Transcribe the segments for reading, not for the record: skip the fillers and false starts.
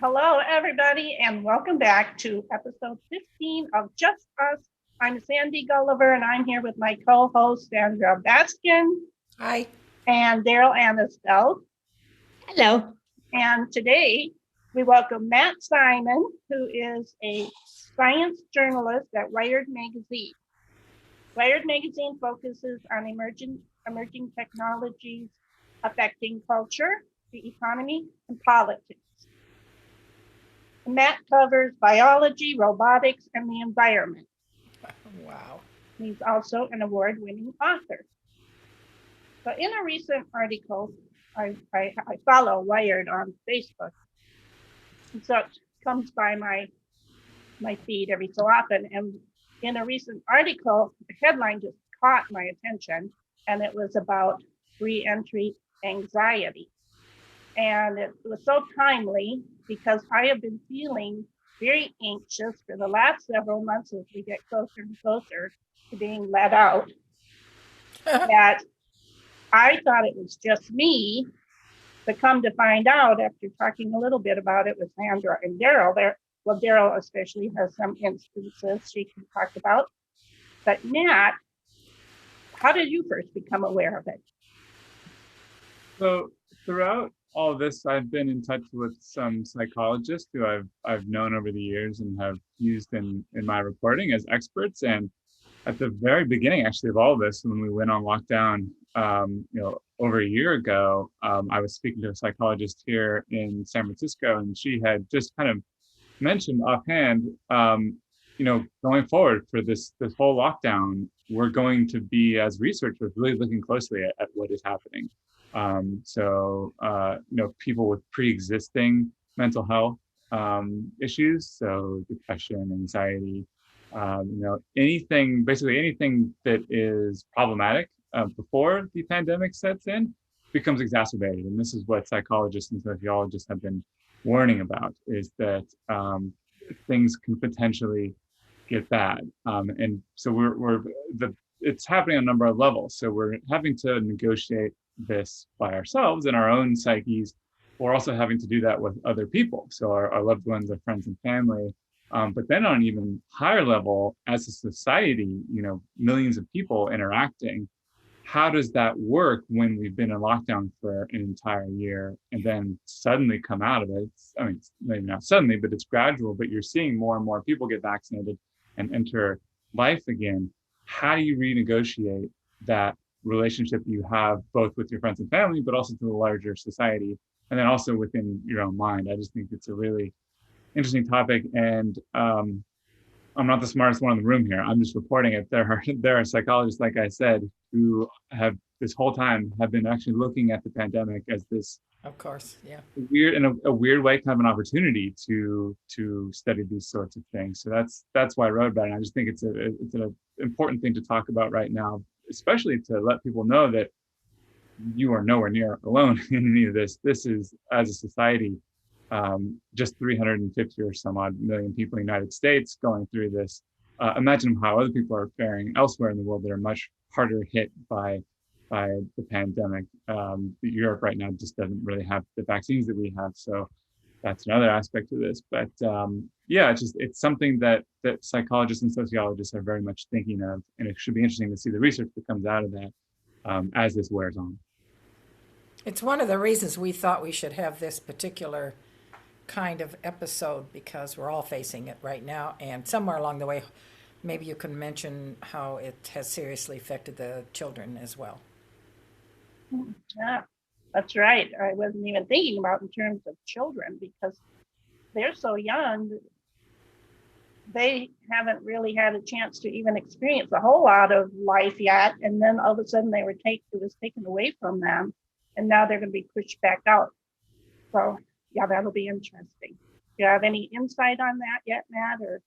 Hello, everybody, and welcome back to episode 15 of Just Us. I'm Sandy Gulliver, and I'm here with my co-host, Sandra Baskin Hi. and Daryl Anistel. Hello. And today we welcome Matt Simon, who is a science journalist at Wired Magazine. Wired Magazine focuses on emerging technologies affecting culture, the economy, and politics. Matt covers biology, robotics, and the environment. Wow. He's also an award-winning author. So in a recent article, I follow Wired on Facebook. And so it comes by my feed every so often. And in a recent article, the headline just caught my attention, and it was about reentry anxiety. And it was so timely because I have been feeling very anxious for the last several months as we get closer and closer to being let out. That I thought it was just me, but come to find out after talking a little bit about it with Sandra and Daryl, Daryl especially has some instances she can talk about. But Nat, how did you first become aware of it? So throughout all of this, I've been in touch with some psychologists who I've known over the years and have used in my reporting as experts. And at the very beginning, actually, of all of this, when we went on lockdown, over a year ago, I was speaking to a psychologist here in San Francisco, and she had just kind of mentioned offhand, going forward for this whole lockdown, we're going to be, as researchers, really looking closely at what is happening. People with pre-existing mental health issues, so depression, anxiety, basically anything that is problematic before the pandemic sets in becomes exacerbated. And this is what psychologists and sociologists have been warning about, is that things can potentially get bad. And so it's happening on a number of levels. So we're having to negotiate this by ourselves in our own psyches. We're also having to do that with other people, so our loved ones, our friends and family. But then on an even higher level, as a society, millions of people interacting, how does that work when we've been in lockdown for an entire year and then suddenly come out of it? Maybe not suddenly, but it's gradual, but you're seeing more and more people get vaccinated and enter life again. How do you renegotiate that relationship you have both with your friends and family, but also to the larger society, and then also within your own mind? I just think it's a really interesting topic, and I'm not the smartest one in the room here. I'm just reporting it. There are psychologists, like I said, who have this whole time have been actually looking at the pandemic as this Of course, yeah. weird, in a weird way, kind of an opportunity to study these sorts of things. So that's why I wrote about it. I just think it's an important thing to talk about right now, especially to let people know that you are nowhere near alone in any of this. This is, as a society, just 350 or some odd million people in the United States going through this. Imagine how other people are faring elsewhere in the world that are much harder hit by the pandemic. Europe right now just doesn't really have the vaccines that we have, so that's another aspect of this. But it's something that psychologists and sociologists are very much thinking of, and it should be interesting to see the research that comes out of that as this wears on. It's one of the reasons we thought we should have this particular kind of episode because we're all facing it right now. And somewhere along the way, maybe you can mention how it has seriously affected the children as well. Yeah, that's right. I wasn't even thinking about in terms of children because they're so young. They haven't really had a chance to even experience a whole lot of life yet. And then all of a sudden it was taken away from them. And now they're going to be pushed back out. So yeah, that'll be interesting. Do you have any insight on that yet, Matt? Or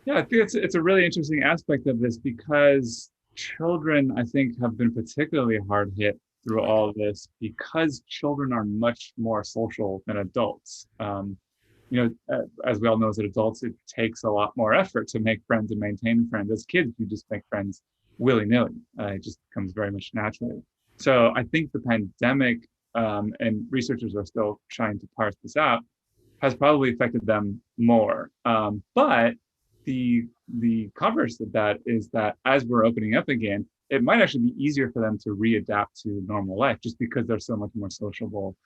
Yeah, I think it's a really interesting aspect of this because children, I think, have been particularly hard hit through all of this because children are much more social than adults. As we all know, as adults, it takes a lot more effort to make friends and maintain friends. As kids, you just make friends willy-nilly. It just comes very much naturally. So I think the pandemic, and researchers are still trying to parse this out, has probably affected them more. But the converse of that is that as we're opening up again, it might actually be easier for them to readapt to normal life just because they're so much more sociable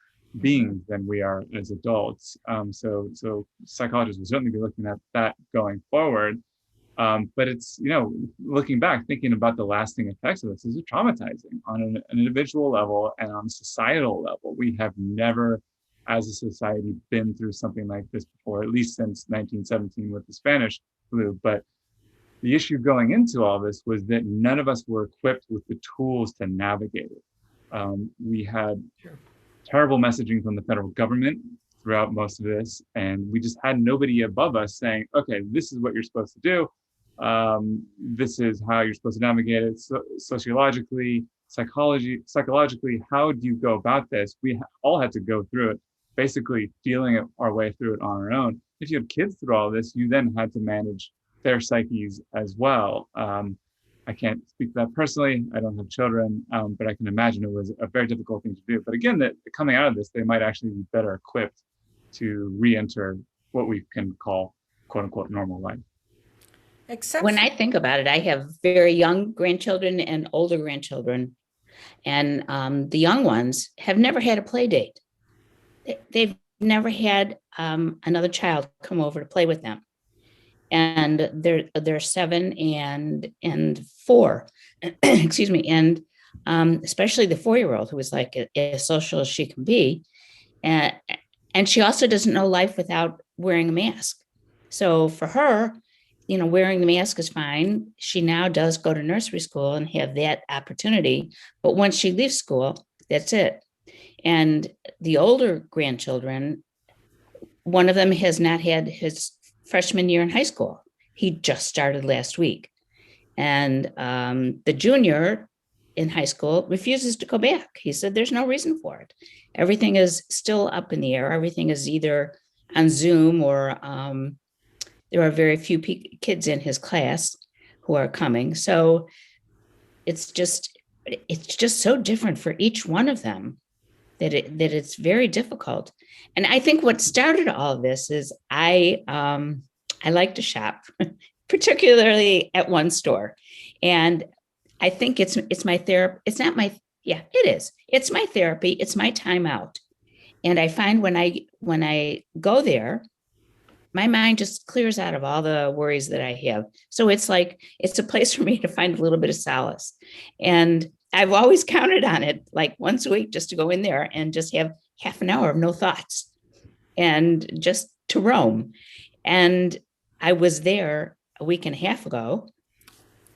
beings than we are as adults. So psychologists will certainly be looking at that going forward. But it's, looking back, thinking about the lasting effects of this is traumatizing on an individual level and on a societal level. We have never, as a society, been through something like this before, at least since 1917 with the Spanish flu. But the issue going into all this was that none of us were equipped with the tools to navigate it. We had terrible messaging from the federal government throughout most of this, and we just had nobody above us saying, okay, this is what you're supposed to do. This is how you're supposed to navigate it sociologically, psychologically. How do you go about this? We all had to go through it, basically feeling our way through it on our own. If you have kids through all this, you then had to manage their psyches as well. I can't speak to that personally. I don't have children, but I can imagine it was a very difficult thing to do. But again, that coming out of this, they might actually be better equipped to re-enter what we can call "quote unquote" normal life. Except when I think about it, I have very young grandchildren and older grandchildren, and the young ones have never had a play date. They've never had another child come over to play with them, and they're 7 and 4, excuse me, and especially the 4-year-old, who is like as social as she can be, and she also doesn't know life without wearing a mask. So for her, wearing the mask is fine. She now does go to nursery school and have that opportunity. But once she leaves school, that's it. And the older grandchildren, one of them has not had his freshman year in high school. He just started last week. And the junior in high school refuses to go back. He said there's no reason for it. Everything is still up in the air. Everything is either on Zoom or there are very few kids in his class who are coming. So it's just so different for each one of them that it's very difficult. And I think what started all of this is I like to shop, particularly at one store. And I think it's my therapy. It's not my, yeah, it is. It's my therapy. It's my time out. And I find when I go there, my mind just clears out of all the worries that I have. So it's like, it's a place for me to find a little bit of solace. And I've always counted on it, like once a week, just to go in there and just have half an hour of no thoughts and just to roam. And I was there a week and a half ago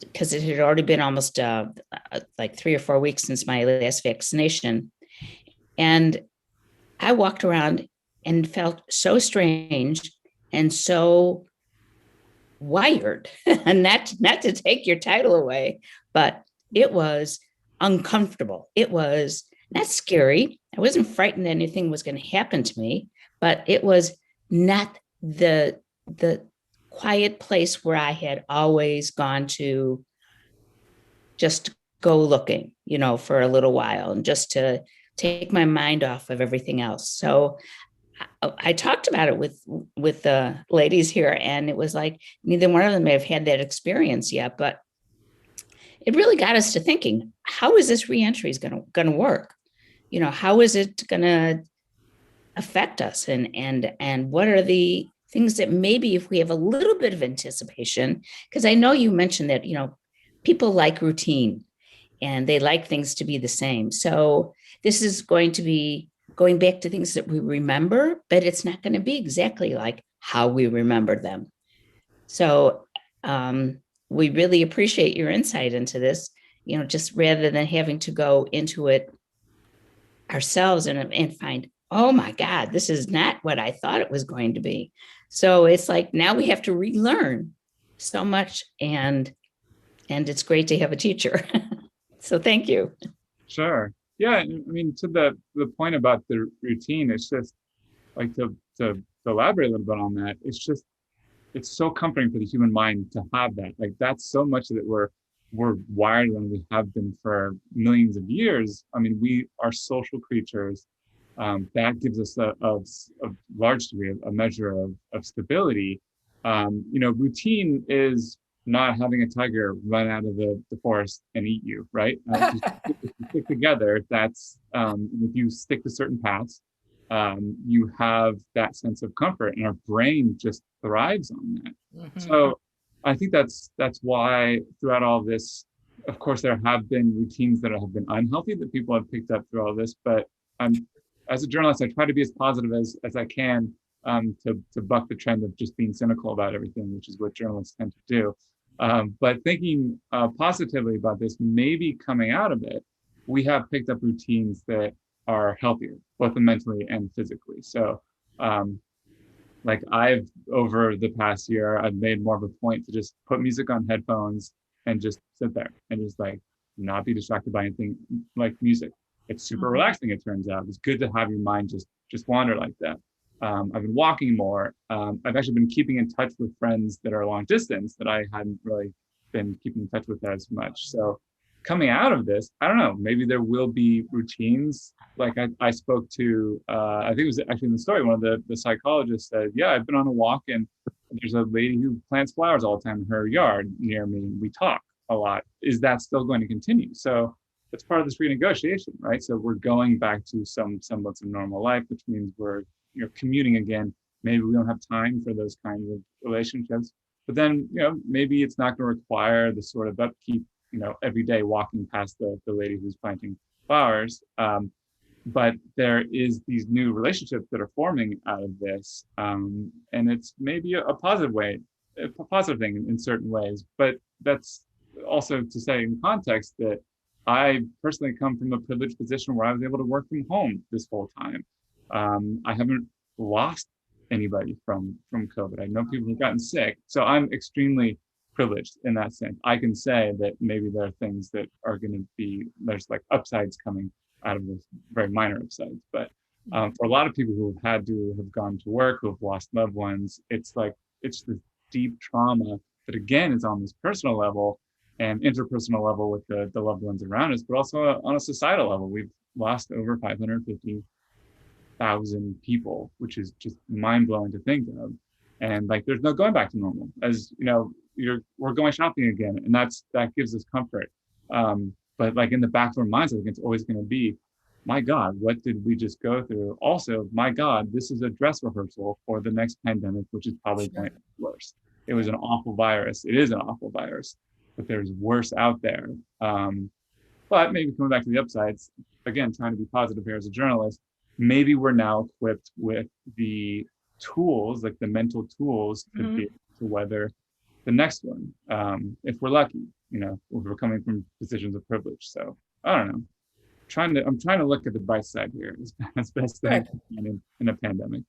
because it had already been almost like 3 or 4 weeks since my last vaccination. And I walked around and felt so strange and so wired, and not to take your title away, but it was uncomfortable. It was not scary. I wasn't frightened anything was going to happen to me, but it was not the quiet place where I had always gone to just go looking, for a little while and just to take my mind off of everything else. So I talked about it with the ladies here, and it was like neither one of them may have had that experience yet, but it really got us to thinking, how is this reentry is going to work? How is it going to affect us? And what are the things that maybe if we have a little bit of anticipation, because I know you mentioned that, people like routine and they like things to be the same. So this is going to be going back to things that we remember, but it's not going to be exactly like how we remember them. So we really appreciate your insight into this, just rather than having to go into it ourselves and find, oh my God, this is not what I thought it was going to be. So it's like, now we have to relearn so much, and it's great to have a teacher. So thank you. Sure. Yeah, I mean, to the point about the routine, it's just like to elaborate a little bit on that. It's so comforting for the human mind to have that. Like that's so much that we're wired when we have been for millions of years. I mean, we are social creatures. that gives us a large degree, a measure of stability. Routine is not having a tiger run out of the forest and eat you, right? If you stick together, that's if you stick to certain paths, you have that sense of comfort, and our brain just thrives on that. Mm-hmm. So I think that's why throughout all this, of course, there have been routines that have been unhealthy that people have picked up through all this. But as a journalist, I try to be as positive as I can, to buck the trend of just being cynical about everything, which is what journalists tend to do. But thinking positively about this, maybe coming out of it, we have picked up routines that are healthier, both mentally and physically. So, like over the past year, I've made more of a point to just put music on headphones and just sit there and just like not be distracted by anything like music. It's super relaxing, it turns out. It's good to have your mind just wander like that. I've been walking more. I've actually been keeping in touch with friends that are long distance that I hadn't really been keeping in touch with as much. So coming out of this, I don't know, maybe there will be routines. Like I spoke to, I think it was actually in the story, one of the psychologists said, yeah, I've been on a walk and there's a lady who plants flowers all the time in her yard near me. We talk a lot. Is that still going to continue? So it's part of this renegotiation, right? So we're going back to some semblance of normal life, which means we're commuting again. Maybe we don't have time for those kinds of relationships, but then maybe it's not going to require the sort of upkeep, every day walking past the lady who's planting flowers. But there is these new relationships that are forming out of this, and it's maybe a positive way, a positive thing in certain ways. But that's also to say in context that I personally come from a privileged position where I was able to work from home this whole time. I haven't lost anybody from COVID. I know people who've gotten sick, so I'm extremely privileged in that sense. I can say that maybe there are things that are going to be, there's like upsides coming out of this, very minor upsides. But for a lot of people who have gone to work, who have lost loved ones, it's this deep trauma that again is on this personal level and interpersonal level with the loved ones around us, but also on a societal level. We've lost over 550,000 people, which is just mind blowing to think of. And like, there's no going back to normal. As we're going shopping again, and that gives us comfort. But like in the back of our minds, I think it's always going to be, my God, what did we just go through? Also, my God, this is a dress rehearsal for the next pandemic, which is probably going to be worse. It was an awful virus. It is an awful virus, but there's worse out there. But maybe coming back to the upsides, again, trying to be positive here as a journalist, maybe we're now equipped with the tools, like the mental tools to be able to weather the next one, if we're lucky, if we're coming from positions of privilege. So I don't know. I'm trying to look at the bright side here as best as I can in a pandemic.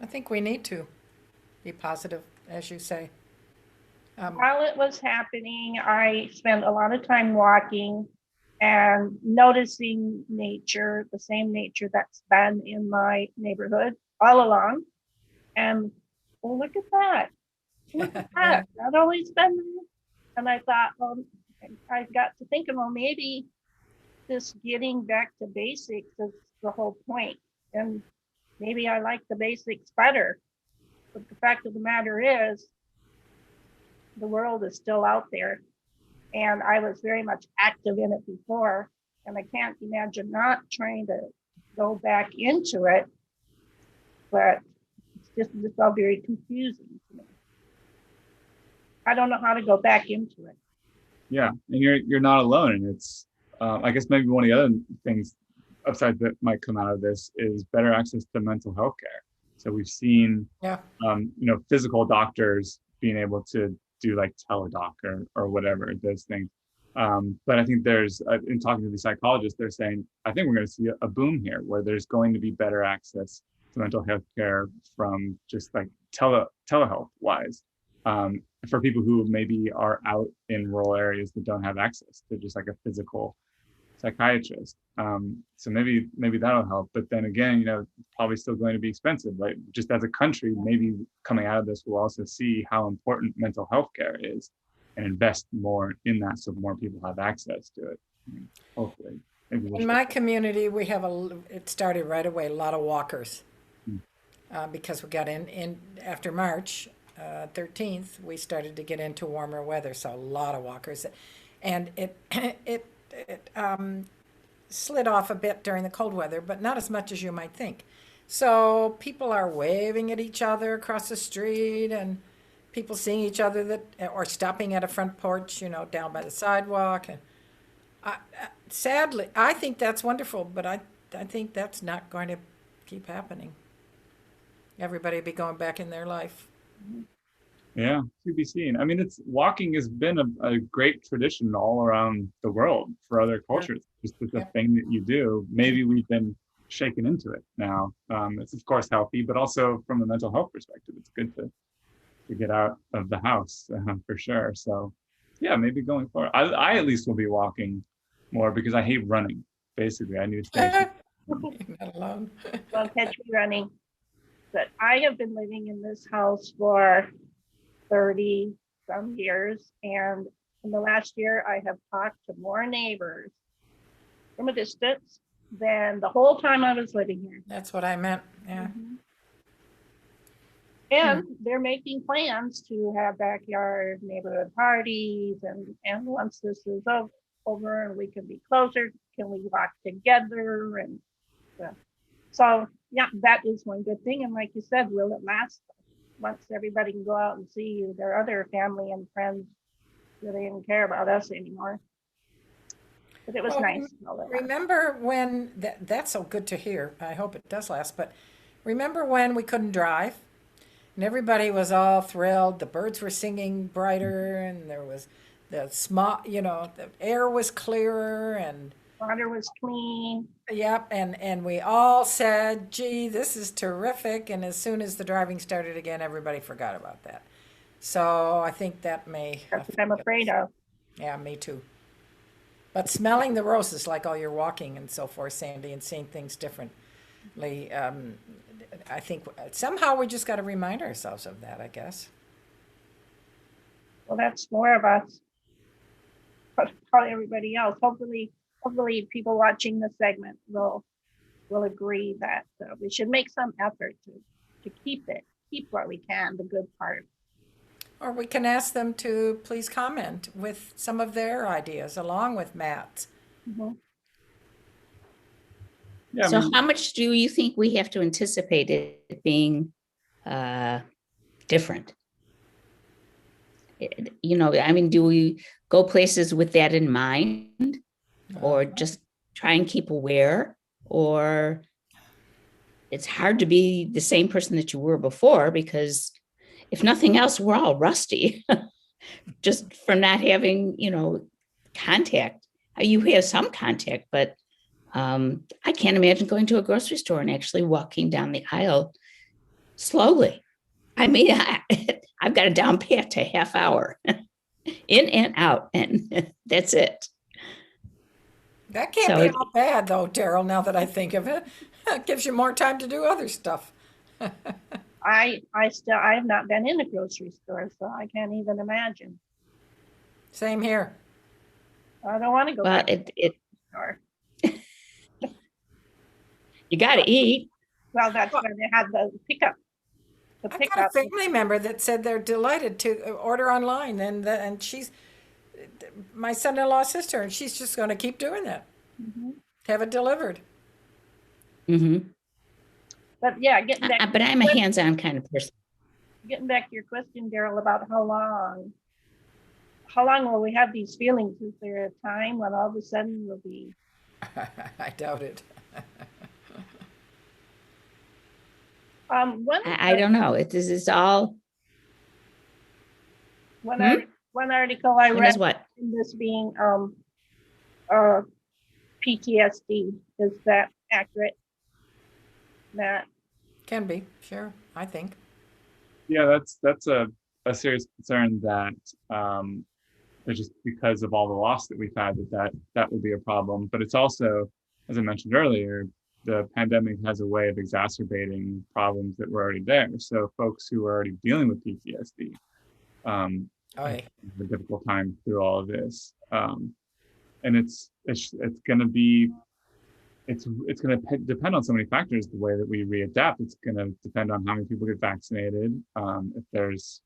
I think we need to be positive, as you say. While it was happening, I spent a lot of time walking and noticing nature, the same nature that's been in my neighborhood all along. And look at that. Look at that. Not always been there. And I thought, I got to thinking, maybe this getting back to basics is the whole point. And maybe I like the basics better. But the fact of the matter is, the world is still out there. And I was very much active in it before. And I can't imagine not trying to go back into it. But it's all very confusing to me. I don't know how to go back into it. Yeah, and you're not alone. And it's, I guess maybe one of the other things, upside that might come out of this is better access to mental health care. So we've seen, physical doctors being able to do like teledoc or whatever, those things. But I think there's, in talking to the psychologists, they're saying, I think we're going to see a boom here where there's going to be better access to mental health care from just like telehealth wise, for people who maybe are out in rural areas that don't have access to just like a physical psychiatrist. So maybe that'll help. But then again, probably still going to be expensive, right? Just as a country, maybe coming out of this, we'll also see how important mental health care is and invest more in that so more people have access to it, hopefully. maybe we'll In my community, we have it started right away, a lot of walkers. Mm. Because we got in after March 13th, we started to get into warmer weather, so a lot of walkers. And it slid off a bit during the cold weather, but not as much as you might think. So people are waving at each other across the street, and people seeing each other or stopping at a front porch, down by the sidewalk. And sadly, I think that's wonderful, but I think that's not going to keep happening. Everybody will be going back in their life. Yeah, to be seen. I mean, walking has been a great tradition all around the world for other cultures. Just it's a thing that you do. Maybe we've been shaken into it now. It's of course healthy, but also from a mental health perspective, it's good to get out of the house for sure. So, yeah, maybe going forward, I at least will be walking more because I hate running. Basically, I need to stay. Not alone. Don't catch me running. But I have been living in this house for 30 some years. And in the last year, I have talked to more neighbors from a distance than the whole time I was living here. That's what I meant. Yeah. Mhm. And they're making plans to have backyard neighborhood parties. And once this is over and we can be closer, can we walk together? And so, yeah, that is one good thing. And like you said, will it last? Once everybody can go out and see their other family and friends, that they didn't care about us anymore. But it was Well, nice. to know that. Remember when that's so good to hear. I hope it does last. But remember when we couldn't drive and everybody was all thrilled. The birds were singing brighter and there was the smog, the air was clearer and Water was clean. yep, and we all said, "Gee, this is terrific." And as soon as the driving started again, everybody forgot about that. So I think that may That's what I'm afraid of. Yeah, me too. But smelling the roses, like all your walking and so forth, Sandy, and seeing things differently, I think somehow we just got to remind ourselves of that, I guess. Well, that's more of us. But probably everybody else. Hopefully people watching this segment will agree that we should make some effort to keep what we can, the good part. Or we can ask them to please comment with some of their ideas along with Matt's. Mm-hmm. Yeah, So how much do you think we have to anticipate it being different? I mean, do we go places with that in mind, or just try and keep aware? Or it's hard to be the same person that you were before, because if nothing else, we're all rusty just from not having, contact. You have some contact, but I can't imagine going to a grocery store and actually walking down the aisle slowly. I mean, I've got a down pat to half hour in and out, and that's it. That can't be all bad, though, Daryl, now that I think of it. It gives you more time to do other stuff. I have not been in a grocery store, so I can't even imagine. Same here. I don't want to go Well, back to the store. You got to eat. Well, that's why they have the pickup. I got a family member that said they're delighted to order online, and she's my son-in-law's sister, and she's just going to keep doing that. Mm-hmm. Have it delivered. Mm-hmm. But yeah, getting back. But I'm a hands-on kind of person. Getting back to your question, Daryl, about how long will we have these feelings? Is there a time when all of a sudden we'll be? I doubt it. I don't know. This is all. One article I read What? in this being PTSD. Is that accurate, Matt? Can be, sure, I think. Yeah, that's a serious concern that just because of all the loss that we've had, that will be a problem. But it's also, as I mentioned earlier, the pandemic has a way of exacerbating problems that were already there. So folks who are already dealing with PTSD have a difficult time through all of this. And it's going to be it's going to depend on so many factors. The way that we readapt, it's going to depend on how many people get vaccinated. If there's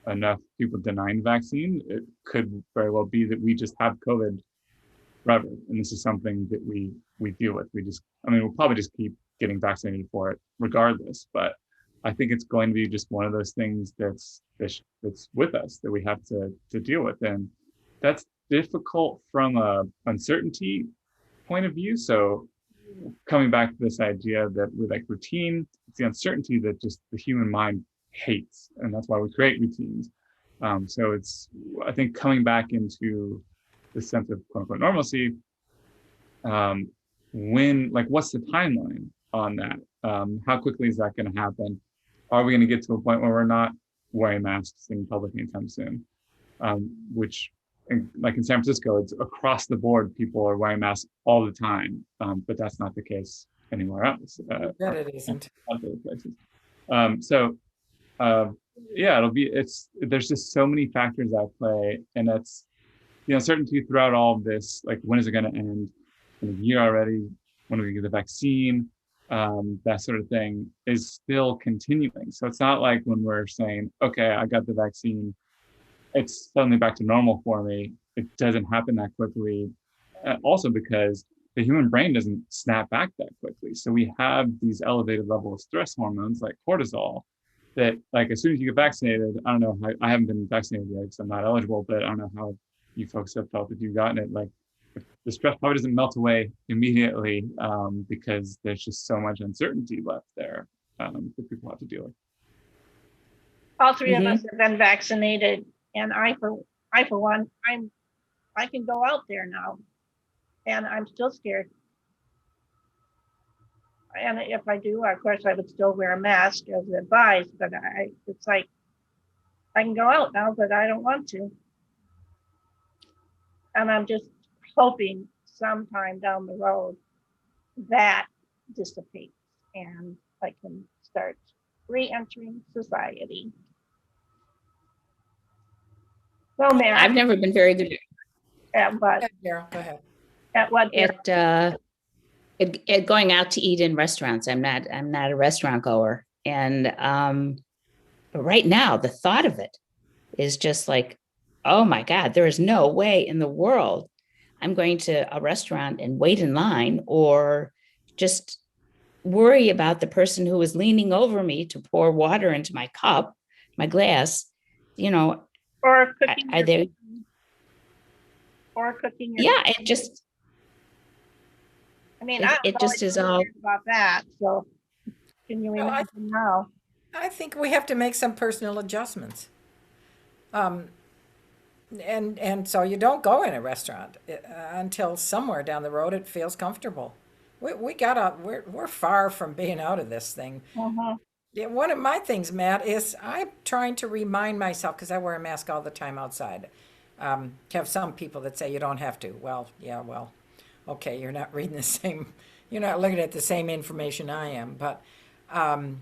enough people denying the vaccine, it could very well be that we just have COVID forever, and this is something that we deal with. We'll probably just keep getting vaccinated for it regardless. But I think it's going to be just one of those things that's with us that we have to deal with, and that's difficult from a uncertainty point of view. So coming back to this idea that we like routine, it's the uncertainty that just the human mind hates, and that's why we create routines. So it's, I think, coming back into the sense of quote unquote normalcy. What's the timeline on that? How quickly is that going to happen? Are we going to get to a point where we're not wearing masks in public anytime soon? Which, like in San Francisco, it's across the board. People are wearing masks all the time, but that's not the case anywhere else. That it isn't. Other places. There's just so many factors at play, and that's the uncertainty throughout all of this. Like, when is it going to end? In a year already? When are we going to get the vaccine? That sort of thing is still continuing. So it's not like when we're saying, okay, I got the vaccine, it's suddenly back to normal for me. It doesn't happen that quickly. Also because the human brain doesn't snap back that quickly. So we have these elevated level of stress hormones like cortisol that, like, as soon as you get vaccinated, I don't know, I haven't been vaccinated yet because I'm not eligible, but I don't know how you folks have felt if you've gotten it. Like, the stress probably doesn't melt away immediately because there's just so much uncertainty left there that people have to deal with. All three of us have been vaccinated, and I for one, I can go out there now, and I'm still scared. And if I do, of course, I would still wear a mask as advised. But it's like I can go out now, but I don't want to. And I'm just hoping sometime down the road that dissipates and I can start re-entering society. So, man, I've never been very good at what? Go ahead. At what? At going out to eat in restaurants. I'm not a restaurant goer, and but right now the thought of it is just like, oh my God, there is no way in the world I'm going to a restaurant and wait in line or just worry about the person who is leaning over me to pour water into my cup, my glass, or cooking. Or cooking. Yeah, it just. I mean, it just is all about that. So, can you imagine now? I think we have to make some personal adjustments. And so you don't go in a restaurant until somewhere down the road it feels comfortable. We're far from being out of this thing. Yeah, one of my things, Matt, is I'm trying to remind myself, because I wear a mask all the time outside. Have some people that say you don't have to. Well, yeah, well, okay, you're not reading you're not looking at the same information I am. But I'm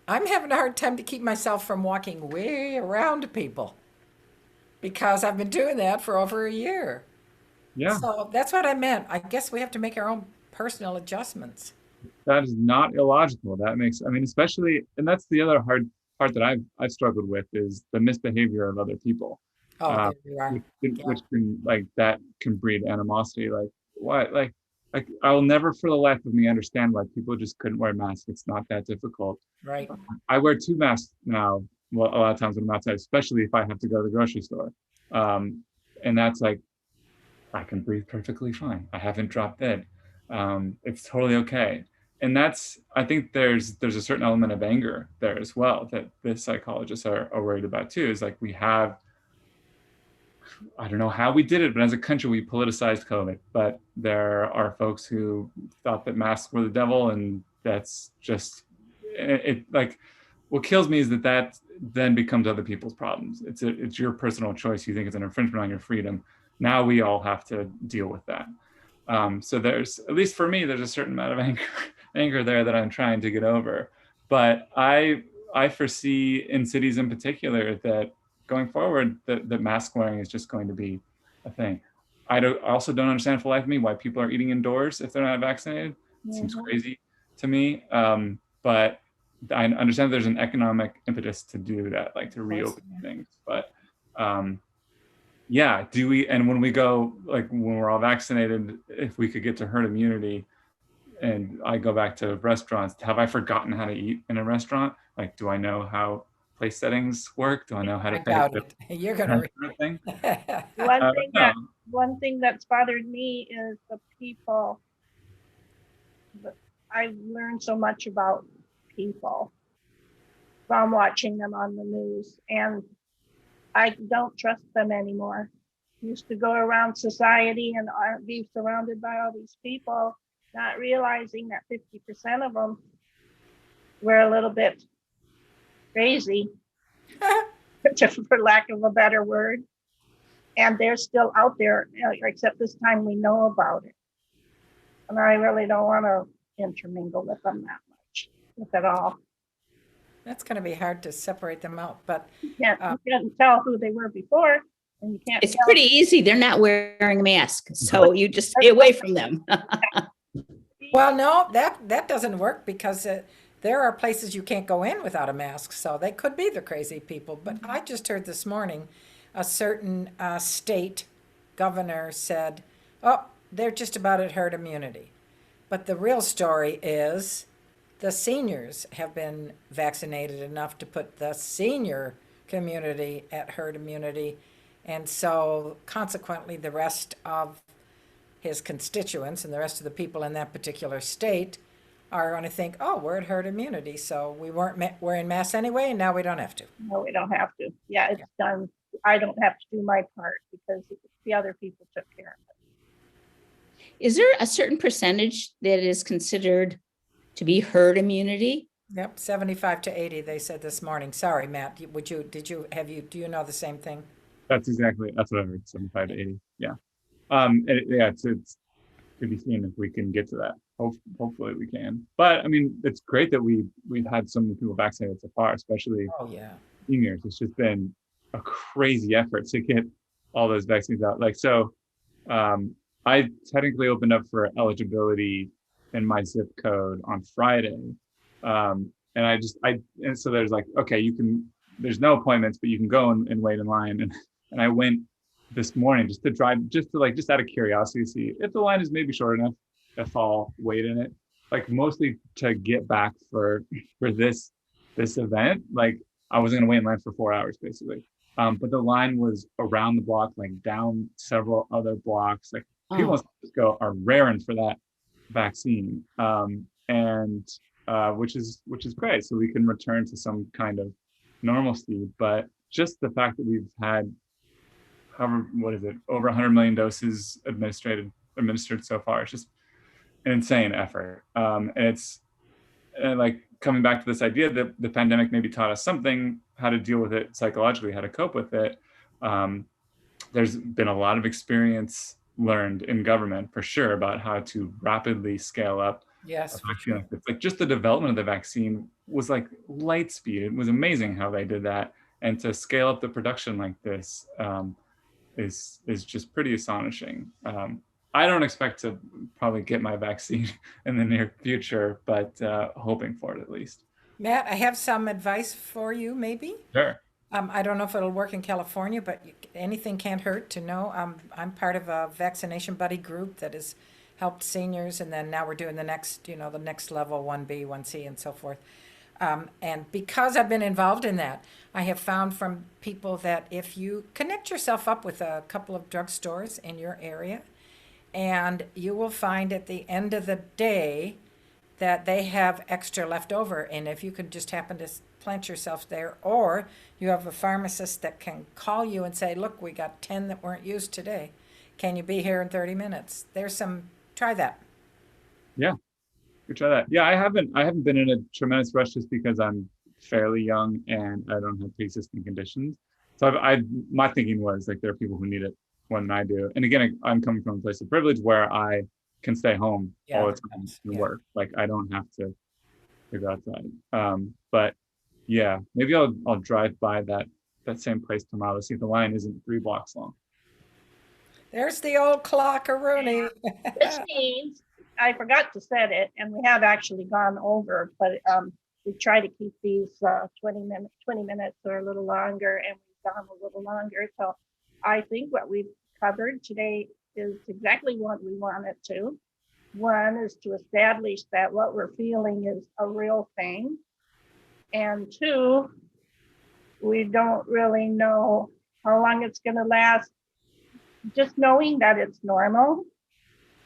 having a hard time to keep myself from walking way around people, because I've been doing that for over a year. Yeah. So that's what I meant. I guess we have to make our own personal adjustments. That is not illogical. That makes, especially, and that's the other hard part that I've struggled with, is the misbehavior of other people. Oh, there you are. Which can, like, that can breed animosity. Like, what? Like I will never for the life of me understand why people just couldn't wear masks. It's not that difficult. Right. I wear 2 masks now. Well, a lot of times when I'm outside, especially if I have to go to the grocery store. And that's like, I can breathe perfectly fine. I haven't dropped dead. It's totally okay. And I think there's a certain element of anger there as well that the psychologists are worried about too. Is like, we have, I don't know how we did it, but as a country, we politicized COVID. But there are folks who thought that masks were the devil, and that's just it. Like, what kills me is that then becomes other people's problems. It's your personal choice. You think it's an infringement on your freedom. Now we all have to deal with that. So there's, at least for me, there's a certain amount of anger there that I'm trying to get over. But I foresee in cities in particular that going forward, that mask wearing is just going to be a thing. I also don't understand for the life of me why people are eating indoors if they're not vaccinated. It seems Mhm. crazy to me. But I understand there's an economic impetus to do that, like to Of course, reopen things. But yeah, do we, and when we go, like when we're all vaccinated, if we could get to herd immunity and I go back to restaurants, have I forgotten how to eat in a restaurant? Like, do I know how place settings work? Do I know how to I pay doubt the it. You're that gonna. sort of thing? One thing No. one thing that's bothered me is the people. I've learned so much about people from watching them on the news, and I don't trust them anymore. Used to go around society and be surrounded by all these people, not realizing that 50% of them were a little bit crazy, for lack of a better word. And they're still out there, except this time we know about it. And I really don't want to intermingle with them that much, if at all. That's going to be hard to separate them out, but You can't tell who they were before, and you can't It's tell. pretty easy. They're not wearing a mask, so you just stay away from them. well, no, that doesn't work because there are places you can't go in without a mask, so they could be the crazy people. But I just heard this morning a certain state governor said, "Oh, they're just about at herd immunity," but the real story is the seniors have been vaccinated enough to put the senior community at herd immunity. And so consequently, the rest of his constituents and the rest of the people in that particular state are going to think, oh, we're at herd immunity. So we weren't wearing masks anyway, and now we don't have to. No, we don't have to. Yeah, it's done. I don't have to do my part because the other people took care of it. Is there a certain percentage that is considered to be herd immunity? Yep, 75 to 80, they said this morning. Sorry, Matt, do you know the same thing? That's what I heard, 75 to 80. Yeah. It's to be seen if we can get to that. Hopefully we can. But I mean, it's great that we've had so many people vaccinated so far, especially Oh, yeah. seniors. It's just been a crazy effort to get all those vaccines out. Like, so I technically opened up for eligibility in my zip code on Friday. And so there's like, okay, there's no appointments, but you can go and wait in line. And I went this morning just out of curiosity to see if the line is maybe short enough, if I'll wait in it, like mostly to get back for this event. Like I wasn't gonna wait in line for 4 hours basically. But the line was around the block, like down several other blocks. Like people in San Francisco are raring for that vaccine, and which is great. So we can return to some kind of normalcy. But just the fact that we've had over 100 million doses administered so far. It's just an insane effort. And it's like coming back to this idea that the pandemic maybe taught us something, how to deal with it psychologically, how to cope with it. There's been a lot of experience learned in government for sure about how to rapidly scale up. Yes. Like just the development of the vaccine was like light speed. It was amazing how they did that. And to scale up the production like this, is just pretty astonishing. I don't expect to probably get my vaccine in the near future, but hoping for it at least. Matt, I have some advice for you, maybe. Sure. I don't know if it'll work in California, but anything can't hurt to know. I'm part of a vaccination buddy group that has helped seniors, and then now we're doing the next level, 1B, 1C, and so forth. And because I've been involved in that, I have found from people that if you connect yourself up with a couple of drugstores in your area, and you will find at the end of the day that they have extra left over. And if you could just happen to plant yourself there, or you have a pharmacist that can call you and say, look, we got 10 that weren't used today. Can you be here in 30 minutes? Try that. Yeah, we try that. Yeah, I haven't been in a tremendous rush just because I'm fairly young and I don't have pre-existing conditions. So my thinking was like, there are people who need it more than I do. And again, I'm coming from a place of privilege where I can stay home all the time and work. Like I don't have to go outside. But yeah, maybe I'll drive by that same place tomorrow to see if the line isn't 3 blocks long. There's the old clock, Rooney. Which means I forgot to set it, and we have actually gone over, but we try to keep these 20 minutes or a little longer, and we've gone a little longer. So I think what we've covered today is exactly what we wanted to. One is to establish that what we're feeling is a real thing. And two, we don't really know how long it's going to last. Just knowing that it's normal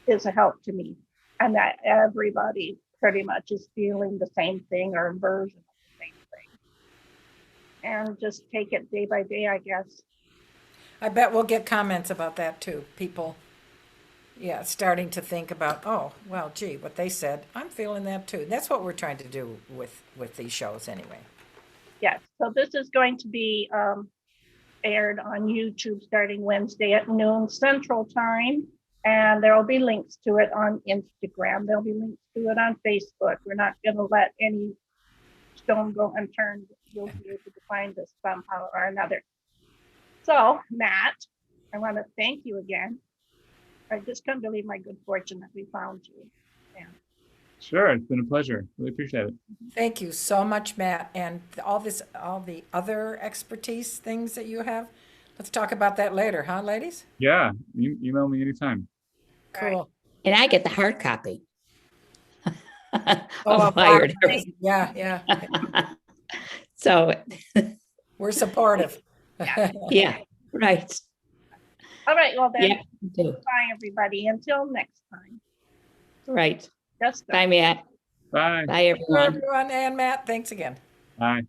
is a help to me, and that everybody pretty much is feeling the same thing or a version of the same thing. And just take it day by day, I guess. I bet we'll get comments about that too. People, yeah, starting to think about, oh, well, gee, what they said, I'm feeling that too. That's what we're trying to do with these shows anyway. Yes, so this is going to be aired on YouTube starting Wednesday at noon Central Time. And there will be links to it on Instagram. There'll be links to it on Facebook. We're not going to let any stone go unturned. You'll be able to find us somehow or another. So, Matt, I want to thank you again. I just couldn't believe my good fortune that we found you. Yeah. Sure, it's been a pleasure. Really appreciate it. Thank you so much, Matt, and all the other expertise things that you have. Let's talk about that later, huh, ladies? Yeah, email me anytime. Cool. And I get the hard copy. Oh, of Wired. Yeah, yeah. So, We're supportive. yeah, right. All right, well then, Yeah, do. bye everybody. Until next time. Right. Just Bye, Matt. Bye. Bye, everyone. Everyone, and Matt, thanks again. Bye.